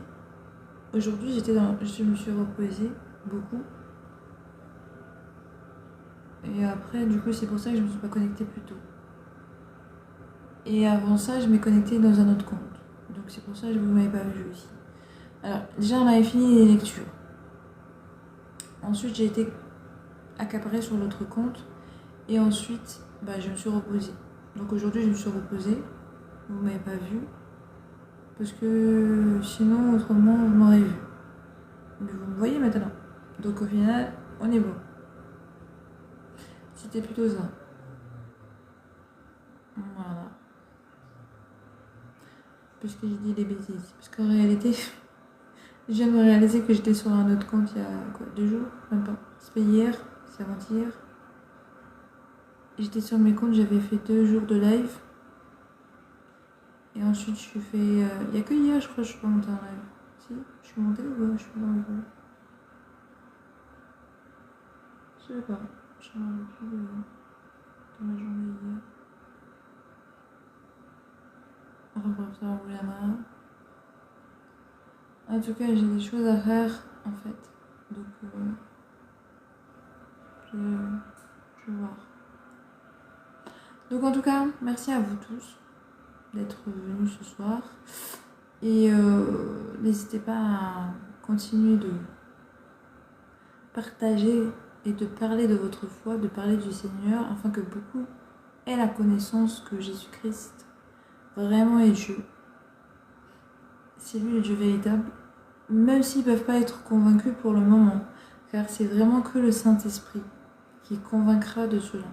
Aujourd'hui, je me suis reposée beaucoup. Et après, du coup, c'est pour ça que je me suis pas connectée plus tôt. Et avant ça, je m'ai connectée dans un autre compte. Donc c'est pour ça que vous m'avez pas vu aussi. Alors, déjà, on avait fini les lectures. Ensuite, j'ai été accaparée sur l'autre compte. Et ensuite, bah, je me suis reposée. Donc aujourd'hui, je me suis reposée. Vous m'avez pas vu. Parce que sinon, autrement, vous m'aurez vu. Mais vous me voyez maintenant. Donc au final, on est bon. C'était plutôt ça. Voilà. Parce que j'ai dit des bêtises. Parce qu'en réalité, je viens de me réaliser que j'étais sur un autre compte il y a quoi, 2 jours? Même pas. C'est pas hier, c'est avant-hier. J'étais sur mes comptes, j'avais fait 2 jours de live. Et ensuite, je suis fait. Il y a que hier, je crois, je suis pas montée en live. Si, je suis montée ou pas? Je suis pas dans le live. Je sais pas. Je me rappelle plus de ma journée hier. Enfin bref, ça va rouler la main. En tout cas, j'ai des choses à faire en fait. Donc, je vais voir. Donc, en tout cas, merci à vous tous d'être venus ce soir. Et n'hésitez pas à continuer de partager et de parler de votre foi, de parler du Seigneur, afin que beaucoup aient la connaissance que Jésus-Christ vraiment est Dieu. C'est lui le Dieu véritable. même s'ils ne peuvent pas être convaincus pour le moment, car c'est vraiment que le Saint-Esprit qui convaincra de cela.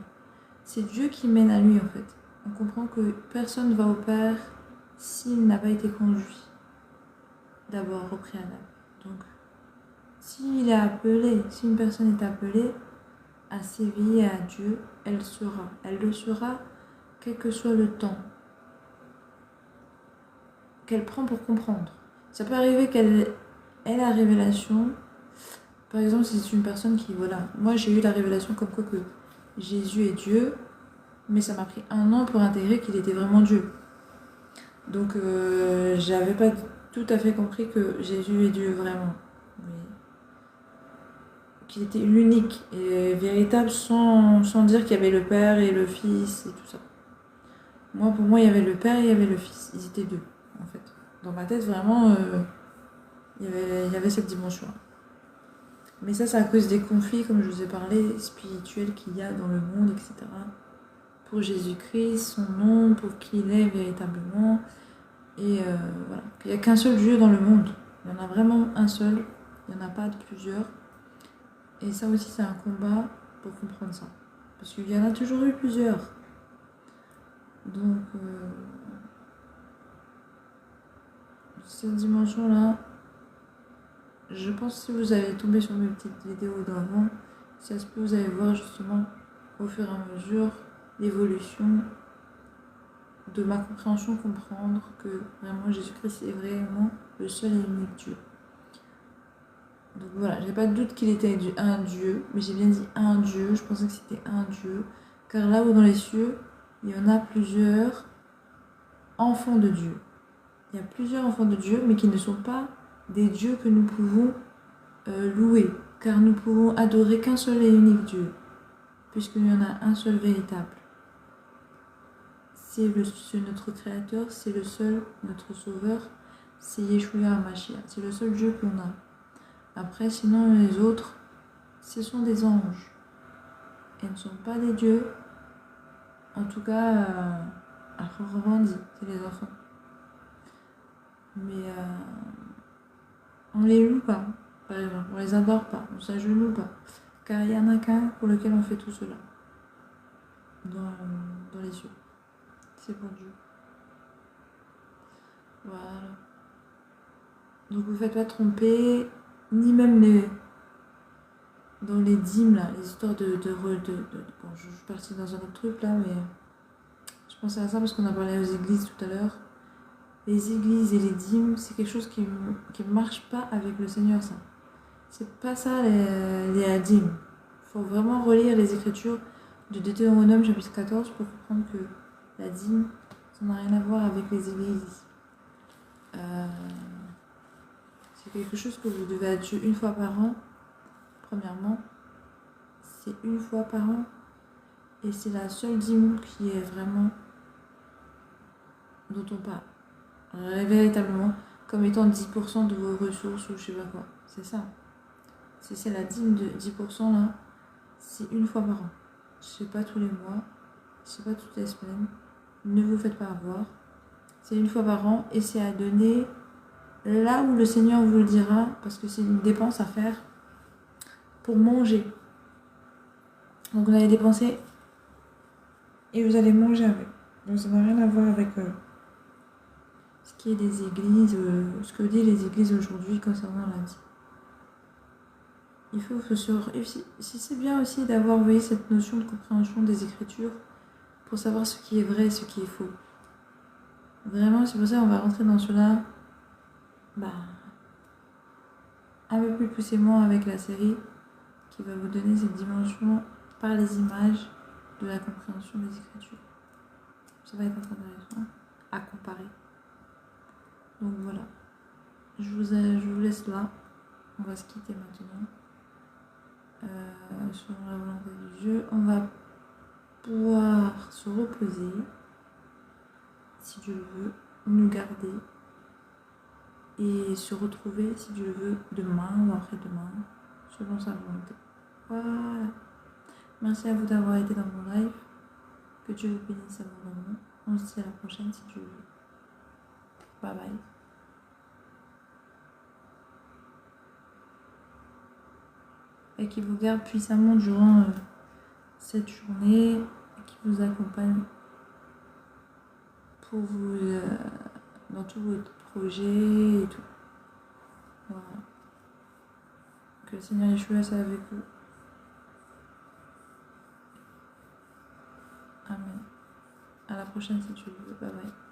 C'est Dieu qui mène à lui en fait. On comprend que personne ne va au Père s'il n'a pas été conduit d'abord au préalable. Donc, s'il est appelé, si une personne est appelée à s'éveiller à Dieu, elle sera. Elle le sera quel que soit le temps qu'elle prend pour comprendre. Ça peut arriver qu'elle ait la révélation. Par exemple, si c'est une personne qui, voilà, moi j'ai eu la révélation comme quoi que Jésus est Dieu, mais ça m'a pris 1 an pour intégrer qu'il était vraiment Dieu. Donc j'avais pas tout à fait compris que Jésus est Dieu vraiment. Mais qu'il était l'unique et véritable sans dire qu'il y avait le Père et le Fils et tout ça. Moi, pour moi, il y avait le Père et il y avait le Fils. Ils étaient 2, en fait. Dans ma tête, vraiment, il y avait cette dimension-là. Mais ça, c'est à cause des conflits, comme je vous ai parlé, spirituels qu'il y a dans le monde, etc. Pour Jésus-Christ, son nom, pour qui il est véritablement. Et voilà. Il n'y a qu'un seul Dieu dans le monde. Il y en a vraiment un seul. Il n'y en a pas de plusieurs. Et ça aussi, c'est un combat pour comprendre ça. Parce qu'il y en a toujours eu plusieurs. Donc, cette dimension-là, je pense que si vous allez tomber sur mes petites vidéos d'avant, ça se peut, vous allez voir justement au fur et à mesure l'évolution de ma compréhension, comprendre que vraiment Jésus-Christ est vraiment le seul et unique Dieu. Donc voilà, j'ai pas de doute qu'il était un Dieu, mais j'ai bien dit un Dieu, je pensais que c'était un Dieu, car là-haut dans les cieux, il y en a plusieurs enfants de Dieu. Il y a plusieurs enfants de Dieu, mais qui ne sont pas des dieux que nous pouvons louer, car nous pouvons adorer qu'un seul et unique Dieu, puisqu'il y en a un seul véritable. C'est notre Créateur, c'est le seul, notre Sauveur, c'est Yeshua HaMashiach, c'est le seul Dieu qu'on a. Après, sinon les autres, ce sont des anges. Ils ne sont pas des dieux, en tout cas, à proprement dit, c'est les enfants. Mais on les loue pas, par exemple, on les adore pas, on s'agenouille pas, car il y en a qu'un pour lequel on fait tout cela, dans les cieux. C'est pour Dieu. Voilà. Donc vous ne faites pas tromper, ni même dans les dîmes, là, les histoires bon, je suis partie dans un autre truc, là, mais je pensais à ça parce qu'on a parlé aux églises tout à l'heure. Les églises et les dîmes, c'est quelque chose qui ne marche pas avec le Seigneur, ça. C'est pas ça, les dîmes. Il faut vraiment relire les Écritures de Deutéronome chapitre 14 pour comprendre que la dîme, ça n'a rien à voir avec les églises. C'est quelque chose que vous devez à Dieu 1 fois par an. Premièrement, c'est 1 fois par an. Et c'est la seule dîme qui est vraiment dont on parle. Véritablement, comme étant 10% de vos ressources ou je sais pas quoi. C'est ça. C'est la dîme de 10% là. C'est 1 fois par an. C'est pas tous les mois. C'est pas toutes les semaines. Ne vous faites pas avoir. C'est 1 fois par an et c'est à donner là où le Seigneur vous le dira, parce que c'est une dépense à faire pour manger. Donc vous allez dépenser et vous allez manger avec. Donc ça n'a rien à voir avec ce qui est des églises, ce que disent les églises aujourd'hui concernant la dîme. Il faut si c'est bien aussi d'avoir, vous voyez, cette notion de compréhension des Écritures pour savoir ce qui est vrai et ce qui est faux. Vraiment, c'est pour ça qu'on va rentrer dans cela un peu plus poussément avec la série qui va vous donner cette dimension par les images de la compréhension des Écritures. Ça va être intéressant à comparer. Donc voilà, je vous laisse là. On va se quitter maintenant. Sur la volonté de Dieu, on va pouvoir se reposer, si Dieu le veut, nous garder et se retrouver, si Dieu le veut, demain ou après-demain, selon sa volonté. Voilà. Merci à vous d'avoir été dans mon live. Que Dieu vous bénisse abondamment. On se dit à la prochaine si Dieu le veut. Bye bye. et qui vous garde puissamment durant cette journée, et qui vous accompagne pour vous dans tous vos projets et tout. Voilà. Que le Seigneur Yeshua soit avec vous. Amen. À la prochaine si tu veux. Bye bye.